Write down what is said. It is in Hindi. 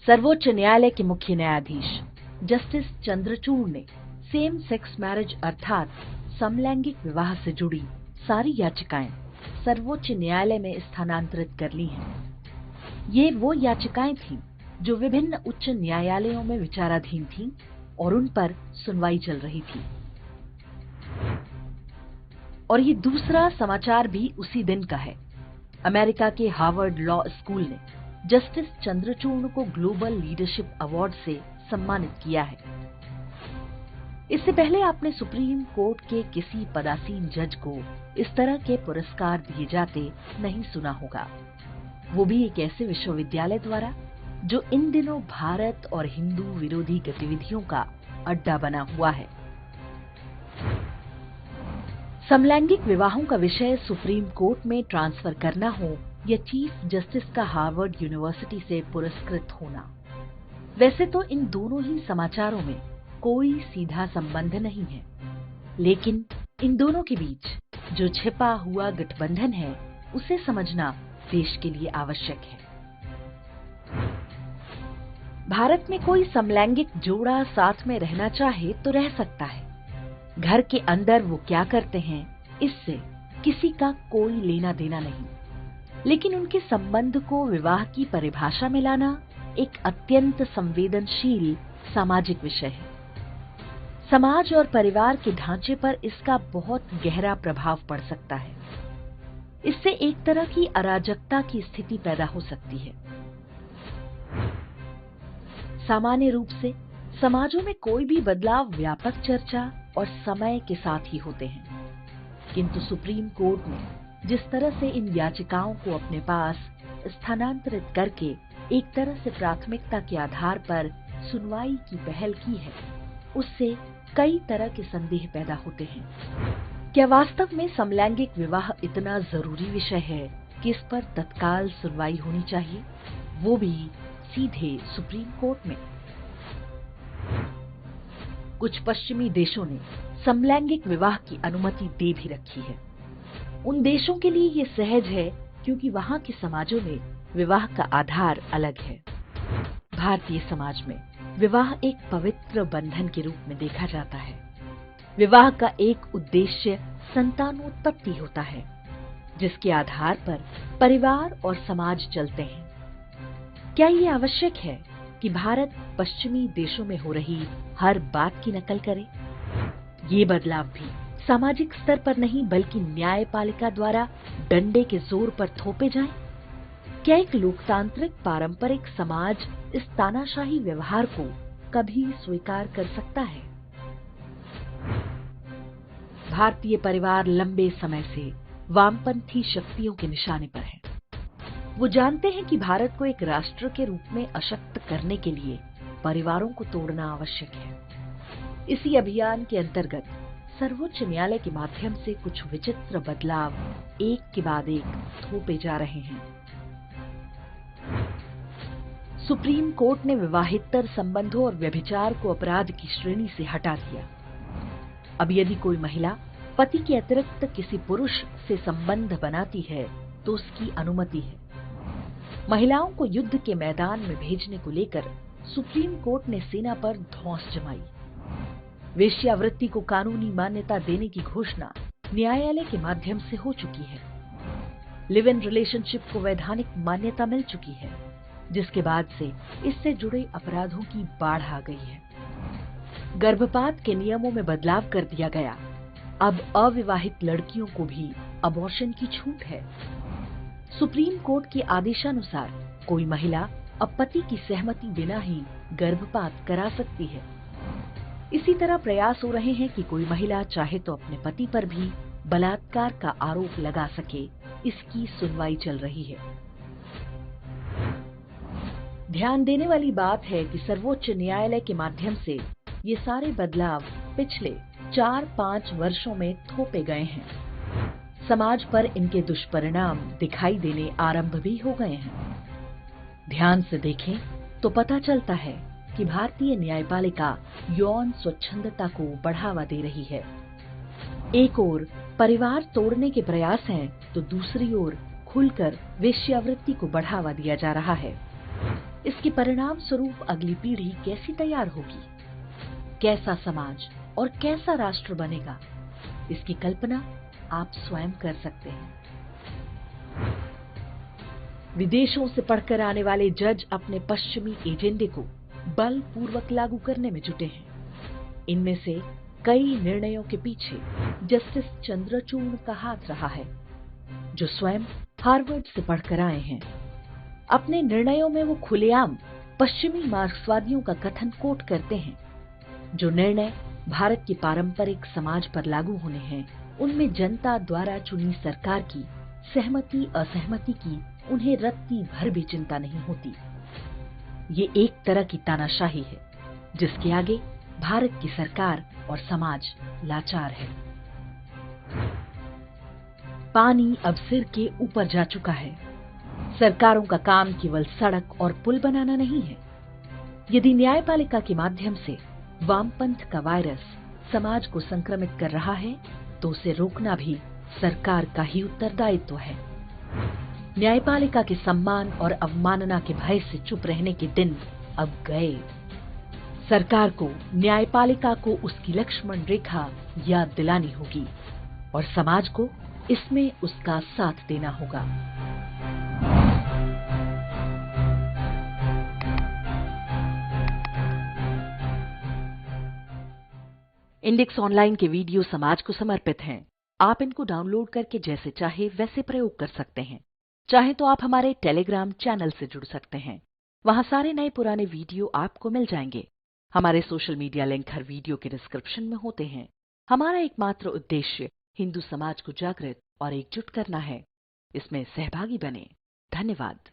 सर्वोच्च न्यायालय के मुख्य न्यायाधीश जस्टिस चंद्रचूड़ ने सेम सेक्स मैरिज अर्थात समलैंगिक विवाह से जुड़ी सारी याचिकाएं सर्वोच्च न्यायालय में स्थानांतरित कर ली हैं। ये वो याचिकाएं थीं जो विभिन्न उच्च न्यायालयों में विचाराधीन थीं और उन पर सुनवाई चल रही थी। और ये दूसरा समाचार भी उसी दिन का है। अमेरिका के हार्वर्ड लॉ स्कूल ने जस्टिस चंद्रचूड़ को ग्लोबल लीडरशिप अवार्ड से सम्मानित किया है। इससे पहले आपने सुप्रीम कोर्ट के किसी पदासीन जज को इस तरह के पुरस्कार दिए जाते नहीं सुना होगा, वो भी एक ऐसे विश्वविद्यालय द्वारा जो इन दिनों भारत और हिंदू विरोधी गतिविधियों का अड्डा बना हुआ है। समलैंगिक विवाहों का विषय सुप्रीम कोर्ट में ट्रांसफर करना हो या चीफ जस्टिस का हार्वर्ड यूनिवर्सिटी से पुरस्कृत होना, वैसे तो इन दोनों ही समाचारों में कोई सीधा संबंध नहीं है, लेकिन इन दोनों के बीच जो छिपा हुआ गठबंधन है उसे समझना देश के लिए आवश्यक है। भारत में कोई समलैंगिक जोड़ा साथ में रहना चाहे तो रह सकता है। घर के अंदर वो क्या करते हैं इससे किसी का कोई लेना देना नहीं, लेकिन उनके संबंध को विवाह की परिभाषा में लाना एक अत्यंत संवेदनशील सामाजिक विषय है। समाज और परिवार के ढांचे पर इसका बहुत गहरा प्रभाव पड़ सकता है। इससे एक तरह की अराजकता की स्थिति पैदा हो सकती है। सामान्य रूप से समाजों में कोई भी बदलाव व्यापक चर्चा और समय के साथ ही होते हैं, किंतु सुप्रीम कोर्ट ने जिस तरह से इन याचिकाओं को अपने पास स्थानांतरित करके एक तरह से प्राथमिकता के आधार पर सुनवाई की पहल की है, उससे कई तरह के संदेह पैदा होते हैं। क्या वास्तव में समलैंगिक विवाह इतना जरूरी विषय है कि इस पर तत्काल सुनवाई होनी चाहिए, वो भी सीधे सुप्रीम कोर्ट में? कुछ पश्चिमी देशों ने समलैंगिक विवाह की अनुमति दे भी रखी है। उन देशों के लिए ये सहज है क्योंकि वहां के समाजों में विवाह का आधार अलग है। भारतीय समाज में विवाह एक पवित्र बंधन के रूप में देखा जाता है। विवाह का एक उद्देश्य संतानोत्पत्ति होता है, जिसके आधार पर परिवार और समाज चलते हैं। क्या ये आवश्यक है कि भारत पश्चिमी देशों में हो रही हर बात की नकल करे? ये बदलाव भी सामाजिक स्तर पर नहीं बल्कि न्यायपालिका द्वारा डंडे के जोर पर थोपे जाएं? क्या एक लोकतांत्रिक पारंपरिक समाज इस तानाशाही व्यवहार को कभी स्वीकार कर सकता है? भारतीय परिवार लंबे समय से वामपंथी शक्तियों के निशाने पर है। वो जानते हैं कि भारत को एक राष्ट्र के रूप में अशक्त करने के लिए परिवारों को तोड़ना आवश्यक है। इसी अभियान के अंतर्गत सर्वोच्च न्यायालय के माध्यम से कुछ विचित्र बदलाव एक के बाद एक थोपे जा रहे हैं। सुप्रीम कोर्ट ने विवाहेतर संबंधों और व्यभिचार को अपराध की श्रेणी से हटा दिया। अब यदि कोई महिला पति के अतिरिक्त किसी पुरुष से संबंध बनाती है तो उसकी अनुमति है। महिलाओं को युद्ध के मैदान में भेजने को लेकर सुप्रीम कोर्ट ने सेना पर धौंस जमाई। वेश्यावृत्ति को कानूनी मान्यता देने की घोषणा न्यायालय के माध्यम से हो चुकी है। लिव इन रिलेशनशिप को वैधानिक मान्यता मिल चुकी है, जिसके बाद से इससे जुड़े अपराधों की बाढ़ आ गई है। गर्भपात के नियमों में बदलाव कर दिया गया। अब अविवाहित लड़कियों को भी अबॉर्शन की छूट है। सुप्रीम कोर्ट के आदेशानुसार कोई महिला अब पति की सहमति बिना ही गर्भपात करा सकती है। इसी तरह प्रयास हो रहे हैं कि कोई महिला चाहे तो अपने पति पर भी बलात्कार का आरोप लगा सके। इसकी सुनवाई चल रही है। ध्यान देने वाली बात है कि सर्वोच्च न्यायालय के माध्यम से ये सारे बदलाव पिछले 4-5 वर्षों में थोपे गए हैं। समाज पर इनके दुष्परिणाम दिखाई देने आरंभ भी हो गए हैं। ध्यान से देखें तो पता चलता है कि भारतीय न्यायपालिका यौन स्वच्छंदता को बढ़ावा दे रही है। एक ओर परिवार तोड़ने के प्रयास हैं तो दूसरी ओर खुलकर वेश्यावृत्ति को बढ़ावा दिया जा रहा है। इसके परिणाम स्वरूप अगली पीढ़ी कैसी तैयार होगी, कैसा समाज और कैसा राष्ट्र बनेगा, इसकी कल्पना आप स्वयं कर सकते हैं। विदेशों से पढ़कर आने वाले जज अपने पश्चिमी एजेंडे को बलपूर्वक लागू करने में जुटे हैं। इनमें से कई निर्णयों के पीछे जस्टिस चंद्रचूड़ का हाथ रहा है, जो स्वयं हार्वर्ड से पढ़कर आए हैं। अपने निर्णयों में वो खुलेआम पश्चिमी मार्क्सवादियों का कथन कोट करते हैं। जो निर्णय भारत के पारंपरिक समाज पर लागू होने हैं, उनमें जनता द्वारा चुनी सरकार की सहमति असहमति की उन्हें रत्ती भर भी चिंता नहीं होती। ये एक तरह की तानाशाही है, जिसके आगे भारत की सरकार और समाज लाचार है। पानी अब सिर के ऊपर जा चुका है। सरकारों का काम केवल सड़क और पुल बनाना नहीं है। यदि न्यायपालिका के माध्यम से वामपंथ का वायरस समाज को संक्रमित कर रहा है, तो उसे रोकना भी सरकार का ही उत्तरदायित्व है। न्यायपालिका के सम्मान और अवमानना के भय से चुप रहने के दिन अब गए। सरकार को न्यायपालिका को उसकी लक्ष्मण रेखा याद दिलानी होगी और समाज को इसमें उसका साथ देना होगा। इंडेक्स ऑनलाइन के वीडियो समाज को समर्पित हैं। आप इनको डाउनलोड करके जैसे चाहे वैसे प्रयोग कर सकते हैं। चाहे तो आप हमारे टेलीग्राम चैनल से जुड़ सकते हैं। वहां सारे नए पुराने वीडियो आपको मिल जाएंगे। हमारे सोशल मीडिया लिंक हर वीडियो के डिस्क्रिप्शन में होते हैं। हमारा एकमात्र उद्देश्य हिंदू समाज को जागृत और एकजुट करना है। इसमें सहभागी बने। धन्यवाद।